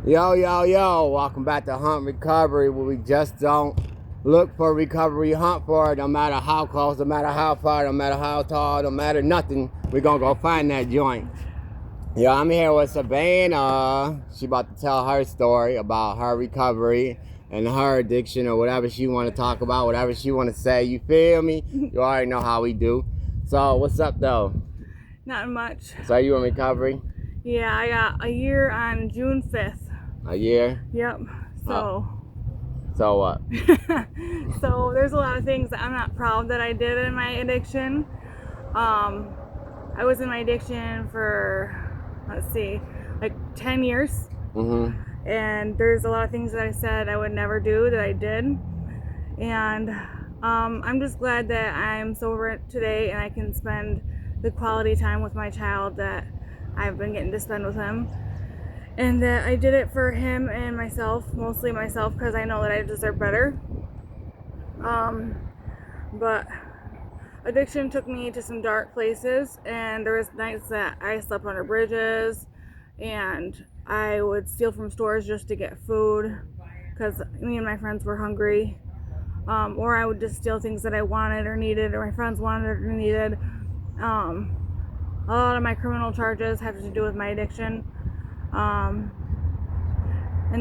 Yo, yo, yo, welcome back to Hunt Recovery, where we just don't look for recovery, hunt for it, no matter how close, no matter how far, no matter how tall, no matter nothing, we're gonna go find that joint. Yeah, I'm here with Savanna. She about to tell her story about her recovery and her addiction or whatever she want to talk about, whatever she want to say, you feel me? You already know how we do. So, what's up though? Not much. So, you in recovery? Yeah, I got a year on June 5th. A year? Yep. So. So what? So there's a lot of things that I'm not proud that I did in my addiction. I was in my addiction for, let's see, like 10 years. Mm-hmm. And there's a lot of things that I said I would never do that I did. And I'm just glad that I'm sober today and I can spend the quality time with my child that I've been getting to spend with him. And that I did it for him and myself, mostly myself, because I know that I deserve better. But addiction took me to some dark places, and there was nights that I slept under bridges, and I would steal from stores just to get food, because me and my friends were hungry. Or I would just steal things that I wanted or needed, or my friends wanted or needed. A lot of my criminal charges have to do with my addiction. And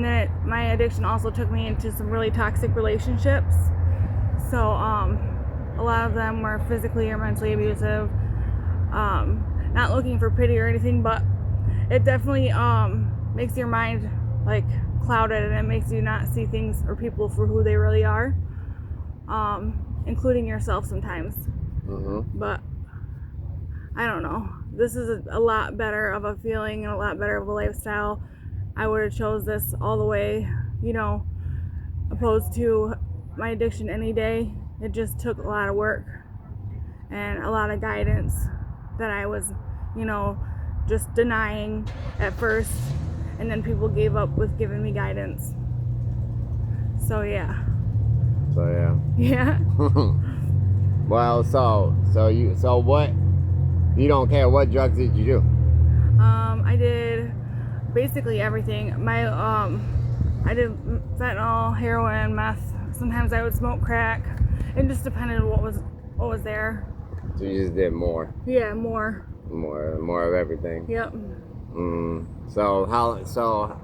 then my addiction also took me into some really toxic relationships. So a lot of them were physically or mentally abusive. Not looking for pity or anything, but it definitely makes your mind like clouded, and it makes you not see things or people for who they really are, including yourself sometimes. Mm-hmm. But I don't know. This is a lot better of a feeling and a lot better of a lifestyle. I would have chose this all the way, opposed to my addiction any day. It just took a lot of work and a lot of guidance that I was, just denying at first, and then people gave up with giving me guidance. So yeah. Yeah. Well, so what? You don't care what drugs did you do? I did basically everything. I did fentanyl, heroin, meth. Sometimes I would smoke crack. It just depended on what was there. So you just did more. Yeah, more More of everything. Yep. So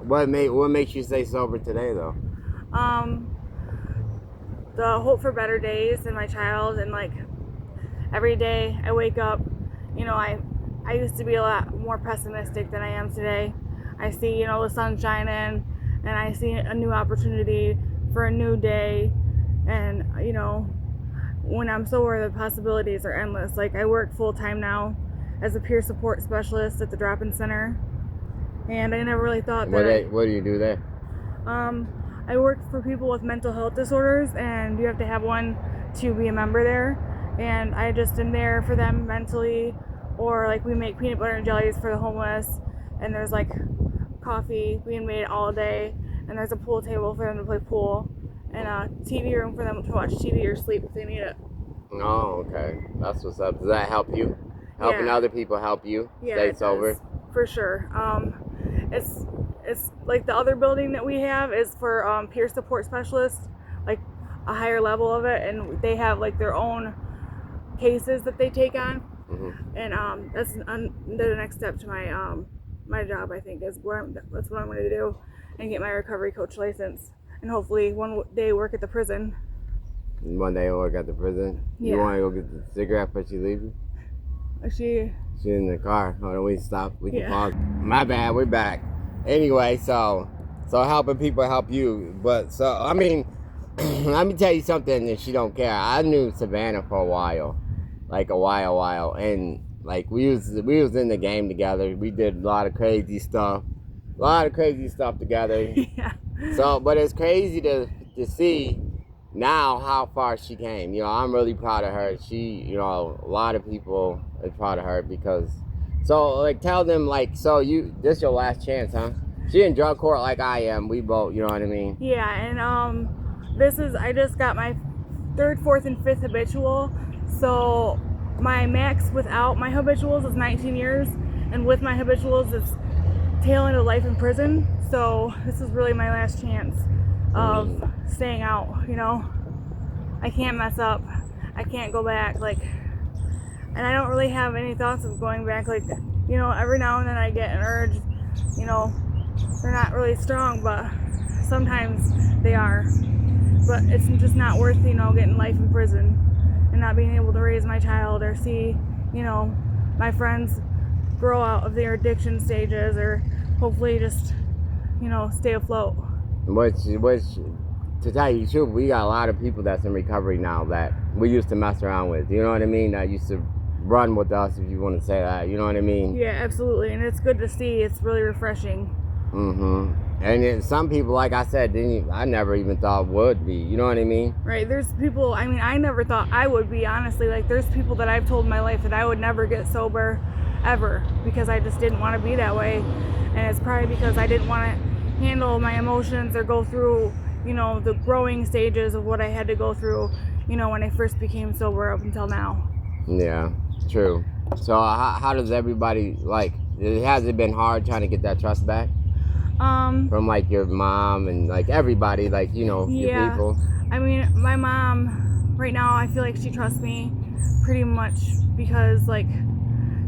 what makes you stay sober today though? The hope for better days in my child, and like every day I wake up, I used to be a lot more pessimistic than I am today. I see, the sun shining, and I see a new opportunity for a new day. And, when I'm sober, the possibilities are endless. Like, I work full time now as a peer support specialist at the drop-in center. And I never really thought that. What do you do there? I work for people with mental health disorders, and you have to have one to be a member there. And I just am there for them mentally, or like we make peanut butter and jellies for the homeless, and there's like coffee being made all day, and there's a pool table for them to play pool, and a TV room for them to watch TV or sleep if they need it. Oh, okay. That's what's up. Does that help you? Helping other people help you stay sober? Does, for sure. It's like the other building that we have is for peer support specialists, like a higher level of it, and they have like their own cases that they take on. Mm-hmm. And that's the next step to my job, I think, is that's what I'm going to do, and get my recovery coach license, and hopefully one day work at the prison. One day work at the prison? Yeah. You want to go get the cigarette before she leaves you? She's in the car. Hold on, we stop. We can pause. My bad, we're back. Anyway, so helping people help you. But so, I mean, let me tell you something that she don't care. I knew Savanna for a while. Like a while. And like we was in the game together. We did a lot of crazy stuff together. Yeah. So, but it's crazy to see now how far she came. I'm really proud of her. She, a lot of people are proud of her because, so like tell them like, so this your last chance, huh? She in drug court like I am. We both, you know what I mean? Yeah, and I just got my 3rd, 4th, and 5th habitual. So my max without my habituals is 19 years, and with my habituals it's tail end of life in prison. So this is really my last chance of staying out, you know. I can't mess up. I can't go back, like, and I don't really have any thoughts of going back. Like, you know, every now and then I get an urge, you know, they're not really strong, but sometimes they are. But it's just not worth, you know, getting life in prison and not being able to raise my child or see, you know, my friends grow out of their addiction stages, or hopefully just, you know, stay afloat. Which, to tell you the truth, we got a lot of people that's in recovery now that we used to mess around with. You know what I mean? That used to run with us, if you want to say that. You know what I mean? Yeah, absolutely. And it's good to see. It's really refreshing. And then some people, like I said, I never even thought would be. You know what I mean? Right. There's people, I mean, I never thought I would be, honestly. Like, there's people that I've told in my life that I would never get sober ever because I just didn't want to be that way. And it's probably because I didn't want to handle my emotions or go through, you know, the growing stages of what I had to go through, you know, when I first became sober up until now. Yeah, true. So how does everybody, like, has it been hard trying to get that trust back? From like your mom and like everybody, like, you know, your people. I mean, my mom right now, I feel like she trusts me pretty much because, like,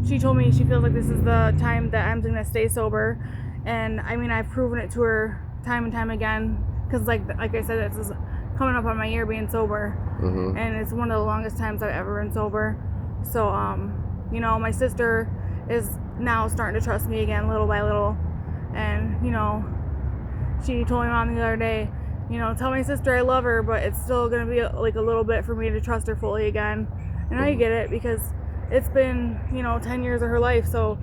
she told me she feels like this is the time that I'm gonna stay sober, and I mean, I've proven it to her time and time again because, like I said, this is coming up on my year being sober, and it's one of the longest times I've ever been sober. So you know, my sister is now starting to trust me again little by little. And, you know, she told my mom the other day, you know, tell my sister I love her, but it's still going to be like a little bit for me to trust her fully again. And I get it because it's been, you know, 10 years of her life. So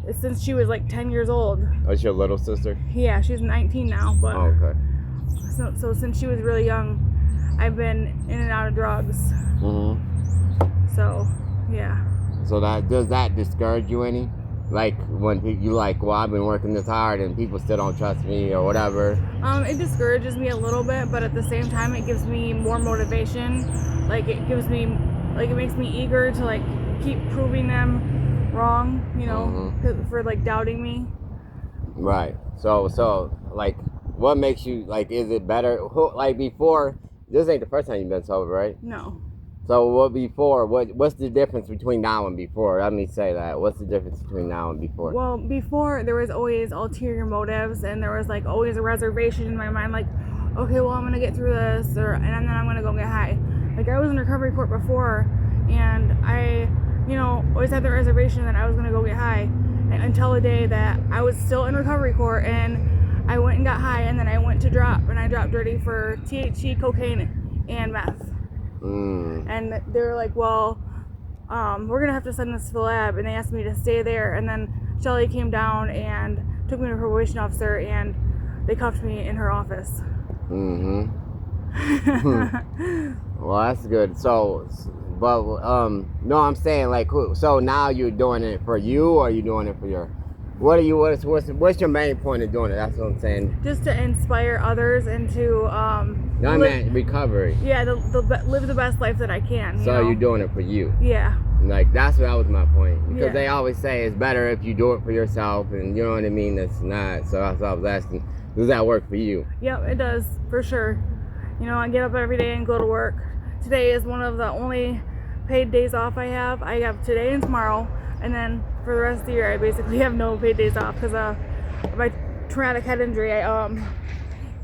it's since she was like 10 years old. Oh, it's your little sister? Yeah, she's 19 now. But oh, okay. So since she was really young, I've been in and out of drugs. So, yeah. So does that discourage you any? Like when you like, well, I've been working this hard and people still don't trust me or whatever. It discourages me a little bit, but at the same time, it gives me more motivation. Like it gives me, like it makes me eager to like keep proving them wrong. You know, for like doubting me. Right. So like, what makes you like? Is it better? Like before, this ain't the first time you've been sober, right? No. So what's the difference between now and before? Let me say that. What's the difference between now and before? Well, before there was always ulterior motives, and there was like always a reservation in my mind, like, okay, well, I'm gonna get through this, and then I'm gonna go get high. Like I was in recovery court before, and I, you know, always had the reservation that I was gonna go get high, until the day that I was still in recovery court, and I went and got high, and then I went to drop, and I dropped dirty for THC, cocaine, and meth. And they were like, well, we're gonna have to send this to the lab, and they asked me to stay there. And then Shelly came down and took me to a probation officer, and they cuffed me in her office. Well, that's good. So, but no, I'm saying like, so now you're doing it for you, or are you doing it for your? What's your main point of doing it? That's what I'm saying. Just to inspire others and to no, I meant recovery. Yeah, live the best life that I can. So you're doing it for you. Yeah. Like that was my point, because they always say it's better if you do it for yourself, and you know what I mean. It's not. So that's what I was asking. Does that work for you? Yep, it does for sure. You know, I get up every day and go to work. Today is one of the only paid days off I have. I have today and tomorrow. And then for the rest of the year, I basically have no paid days off because of my traumatic head injury. I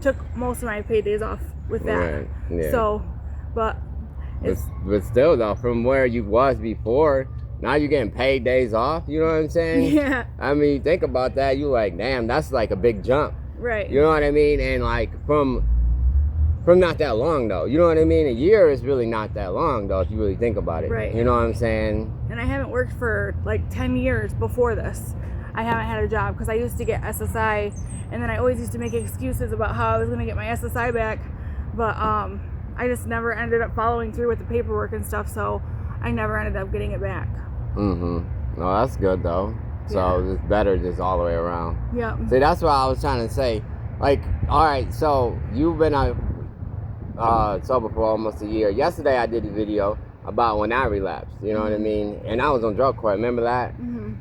took most of my paid days off with that. Right. Yeah. So, but still though, from where you was before, now you're getting paid days off. You know what I'm saying? Yeah. I mean, think about that. You like, damn, that's like a big jump. Right. You know what I mean? And like from not that long though. You know what I mean? A year is really not that long though, if you really think about it. Right. You know what I'm saying? And I haven't worked for like 10 years before this. I haven't had a job because I used to get SSI, and then I always used to make excuses about how I was going to get my SSI back, but I just never ended up following through with the paperwork and stuff, so I never ended up getting it back. No, that's good though. So it's better just all the way around. Yeah. See, that's what I was trying to say. Like, all right, so you've been sober for almost a year. Yesterday I did a video about when I relapsed, you know what I mean? And I was on drug court, remember that?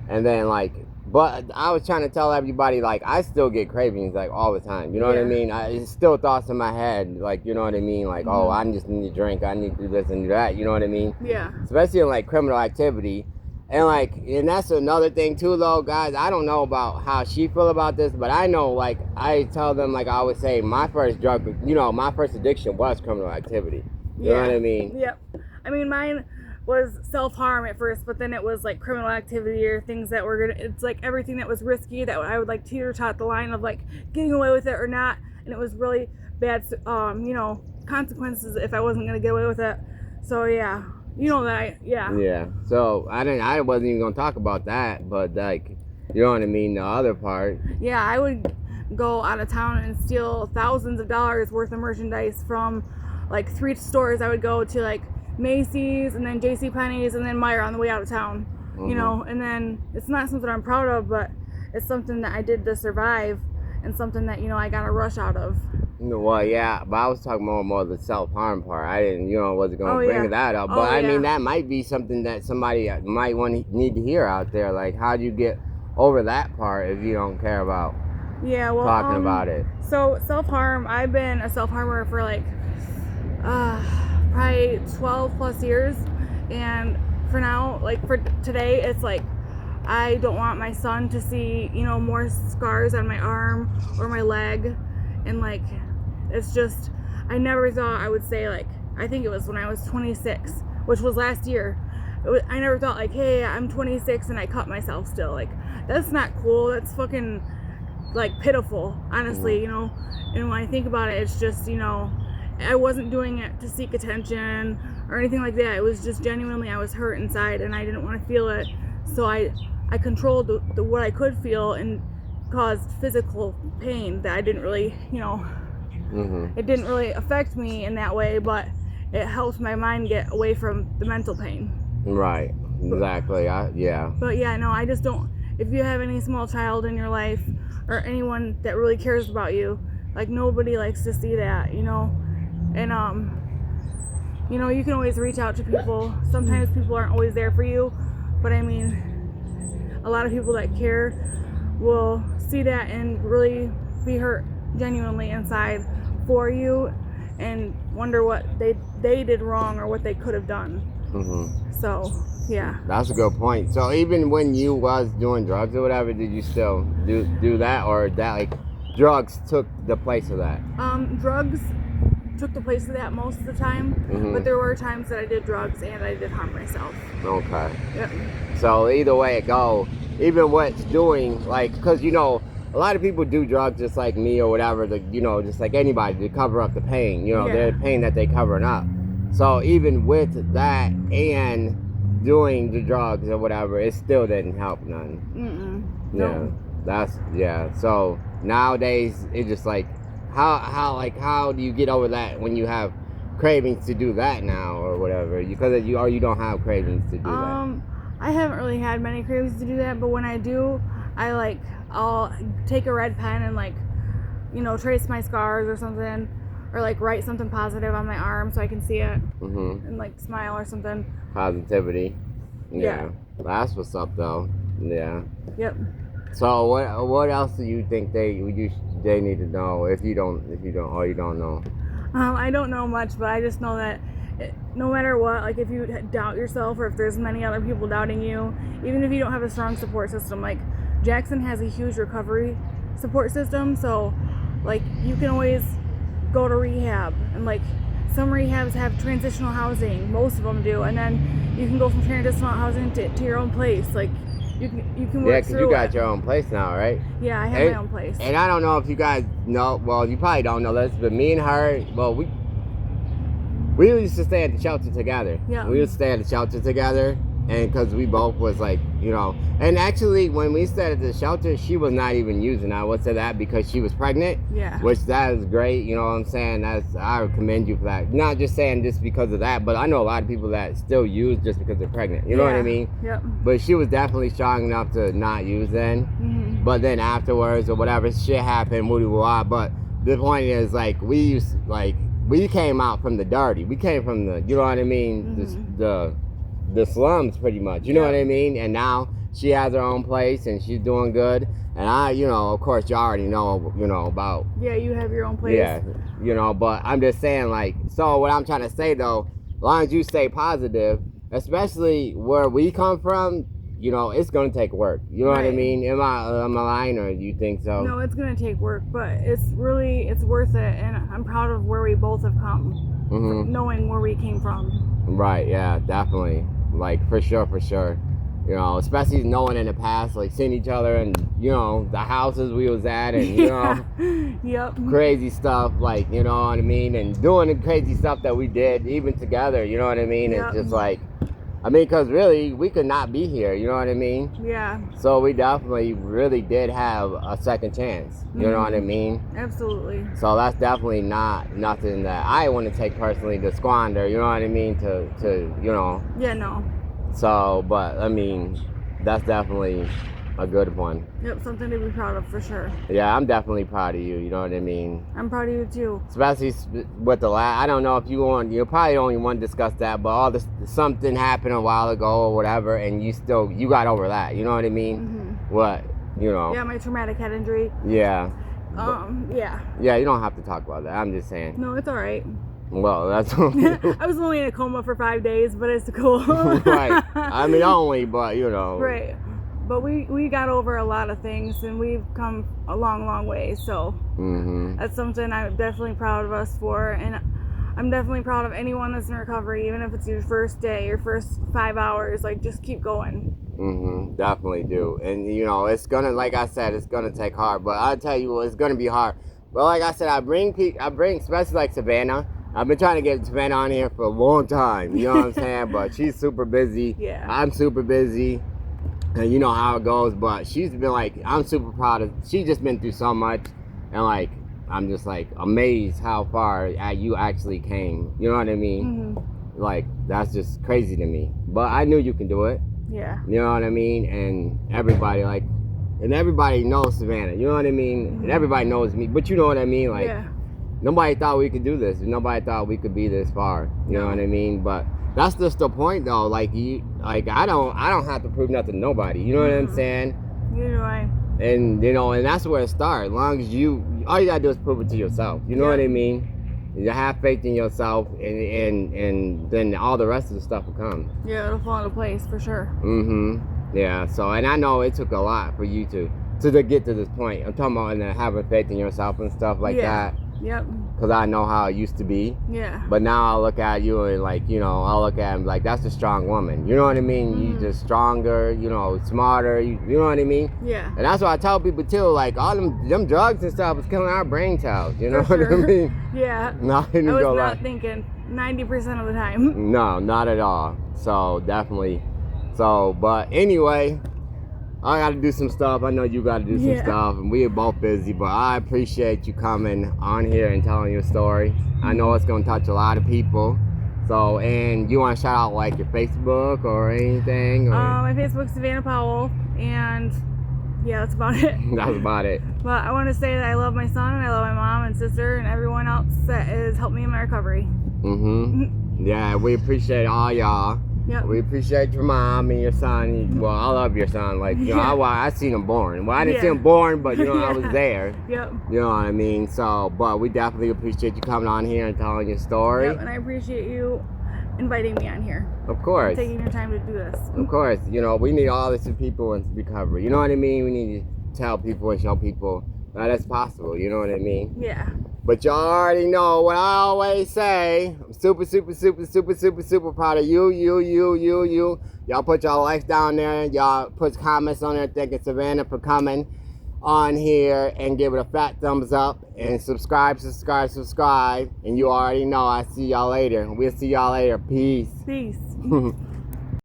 And then like But I was trying to tell everybody, like, I still get cravings, like, all the time. You know what I mean? It's still thoughts in my head, like, you know what I mean? Like, oh, I just need to drink. I need to do this and do that. You know what I mean? Yeah. Especially in, like, criminal activity. And that's another thing, too, though, guys. I don't know about how she feel about this, but I know, like, I tell them, like I always say, my first drug, my first addiction was criminal activity. You know what I mean? Yep. I mean, mine was self-harm at first, but then it was like criminal activity or things that were gonna, it's like everything that was risky that I would like teeter-tot the line of like getting away with it or not, and it was really bad consequences if I wasn't gonna get away with it. So yeah, yeah. So I wasn't even gonna talk about that, but like, you know what I mean, the other part. Yeah, I would go out of town and steal thousands of dollars worth of merchandise from like 3 stores. I would go to like Macy's and then JCPenney's and then Meijer on the way out of town, and then it's not something I'm proud of, but it's something that I did to survive and something that, I got a rush out of. Well, yeah, but I was talking more of the self-harm part. I didn't, wasn't going to bring that up. But I mean, that might be something that somebody might need to hear out there. Like, how do you get over that part if you don't care about talking about it? So self-harm, I've been a self-harmer for like probably 12 plus years, and for now, like for today, it's like I don't want my son to see more scars on my arm or my leg, and like it's just, I never thought I would say, like, I think it was when I was 26, which was last year, I never thought like, hey, I'm 26 and I cut myself still. Like, that's not cool. That's fucking like pitiful, honestly. And when I think about it, it's just, I wasn't doing it to seek attention or anything like that. It was just genuinely, I was hurt inside and I didn't want to feel it. So I controlled what I could feel and caused physical pain that I didn't really, it didn't really affect me in that way, but it helped my mind get away from the mental pain. Right. Exactly. Yeah. But yeah, no, I just don't, if you have any small child in your life or anyone that really cares about you, like, nobody likes to see that, and you can always reach out to people. Sometimes people aren't always there for you, but I mean, a lot of people that care will see that and really be hurt genuinely inside for you and wonder what they did wrong or what they could have done. So yeah, that's a good point. So even when you was doing drugs or whatever, did you still do that, or that, like, drugs took the place of that? Drugs took the place of that most of the time, but there were times that I did drugs and I did harm myself. Okay. Yep. So either way it go, even what's doing, like, because a lot of people do drugs just like me or whatever, just like anybody, to cover up the pain. Their pain that they covering up. So even with that and doing the drugs or whatever, it still didn't help none. Yeah. So nowadays it's just like, how do you get over that when you have cravings to do that now or whatever? Because you don't have cravings to do that. I haven't really had many cravings to do that, but when I do, I'll take a red pen and like, trace my scars or something, or like write something positive on my arm so I can see it, and like smile or something. Positivity. Yeah. That's what's up though. Yeah. Yep. So what else do you think they need to know if you don't know? I don't know much, but I just know that no matter what, like if you doubt yourself or if there's many other people doubting you, even if you don't have a strong support system, like Jackson has a huge recovery support system, so like you can always go to rehab, and like some rehabs have transitional housing, most of them do, and then you can go from transitional housing to your own place. Like you can work because you got your own place now, right? Yeah, I have my own place. And I don't know if you guys know, well, you probably don't know this, but me and her, well, we used to stay at the shelter together. Yeah. We used to stay at the shelter together, and because we both was like, and actually when we stayed at the shelter, she was not even using. I would say that because she was pregnant. Yeah. Which that is great, you know what I'm saying? I would commend you for that. Not just saying just because of that, but I know a lot of people that still use just because they're pregnant. You know what I mean? Yep. But she was definitely strong enough to not use then. But then afterwards or whatever, shit happened, woo-woo-wah. But the point is, like, we came out from the dirty. We came from the, you know what I mean? The slums, pretty much. You know what I mean? And now she has her own place and she's doing good. And I, of course, you already know, about. Yeah, you have your own place. Yeah, but I'm just saying, like, so what I'm trying to say, though, as long as you stay positive, especially where we come from, it's going to take work. You know what I mean? Am I lying, or do you think so? No, it's going to take work, but it's worth it. And I'm proud of where we both have come, knowing where we came from. Right, yeah, definitely. Like, for sure. Especially knowing in the past, like, seeing each other and, the houses we was at and, Yep. crazy stuff, like, you know what I mean? And doing the crazy stuff that we did, even together, you know what I mean? Yep. It's just like, because really, we could not be here, you know what I mean? Yeah. So we definitely really did have a second chance, you know what I mean? Absolutely. So that's definitely not nothing that I want to take personally to squander, you know what I mean? To Yeah, no. So, but, that's definitely a good one. Yep, something to be proud of for sure. Yeah, I'm definitely proud of you, you know what I mean? I'm proud of you too. Especially with the last, I don't know if you probably only want to discuss that, but all this, something happened a while ago or whatever, and you got over that, you know what I mean? What, Yeah, my traumatic head injury. Yeah. Yeah. Yeah, you don't have to talk about that, I'm just saying. No, it's all right. Well, that's I was only in a coma for 5 days, but it's cool. Right. Only, but Right. But we got over a lot of things, and we've come a long way. So that's something I'm definitely proud of us for, and I'm definitely proud of anyone that's in recovery, even if it's your first day, your first 5 hours. Like, just keep going. Definitely do. And it's gonna, like I said, it's gonna take hard. But I'll tell you what, it's gonna be hard. But like I said, I bring especially like Savanna. I've been trying to get Savanna on here for a long time, you know what I'm saying? But she's super busy. Yeah. I'm super busy. And you know how it goes. But she's been like, I'm super proud of, she's just been through so much. And like, I'm just like amazed how far you actually came. You know what I mean? Like, that's just crazy to me. But I knew you can do it. Yeah. You know what I mean? And everybody knows Savanna. You know what I mean? And everybody knows me. But you know what I mean? Like, nobody thought we could do this. Nobody thought we could be this far. You know what I mean? But that's just the point, though. Like, I don't have to prove nothing to nobody. You know what I'm saying? Neither do I. And and that's where it starts. As long as all you gotta do is prove it to yourself. You know what I mean? You have faith in yourself, and then all the rest of the stuff will come. Yeah, it'll fall into place for sure. Yeah. So, and I know it took a lot for you to get to this point. I'm talking about having faith in yourself and stuff like that. Yep. Because I know how it used to be. Yeah. But now I look at you and I look at him like, that's a strong woman. You know what I mean? You just stronger, smarter. You know what I mean? Yeah. And that's what I tell people too. Like, all them drugs and stuff is killing our brain cells. You know what I mean? Yeah. I was not thinking 90% of the time. No, not at all. So definitely. So, but anyway, I got to do some stuff. I know you got to do some stuff, and we are both busy, but I appreciate you coming on here and telling your story. I know it's going to touch a lot of people. So, and you want to shout out like your Facebook or anything? Or? My Facebook's Savanna Powell, and yeah, that's about it. That's about it. But I want to say that I love my son, and I love my mom and sister, and everyone else that has helped me in my recovery. Yeah, we appreciate all y'all. Yep. We appreciate your mom and your son. Well, I love your son. Like, I seen him born. Well, I didn't see him born, but I was there. Yep. You know what I mean? So, but we definitely appreciate you coming on here and telling your story. Yep, and I appreciate you inviting me on here. Of course. Taking your time to do this. Of course. We need all these people in recovery. You know what I mean? We need to tell people and show people that it's possible. You know what I mean? Yeah. But y'all already know what I always say. I'm super proud of you. Y'all put y'all likes down there. Y'all put comments on there thanking Savanna for coming on here, and give it a fat thumbs up, and subscribe. And you already know I see y'all later. We'll see y'all later. Peace.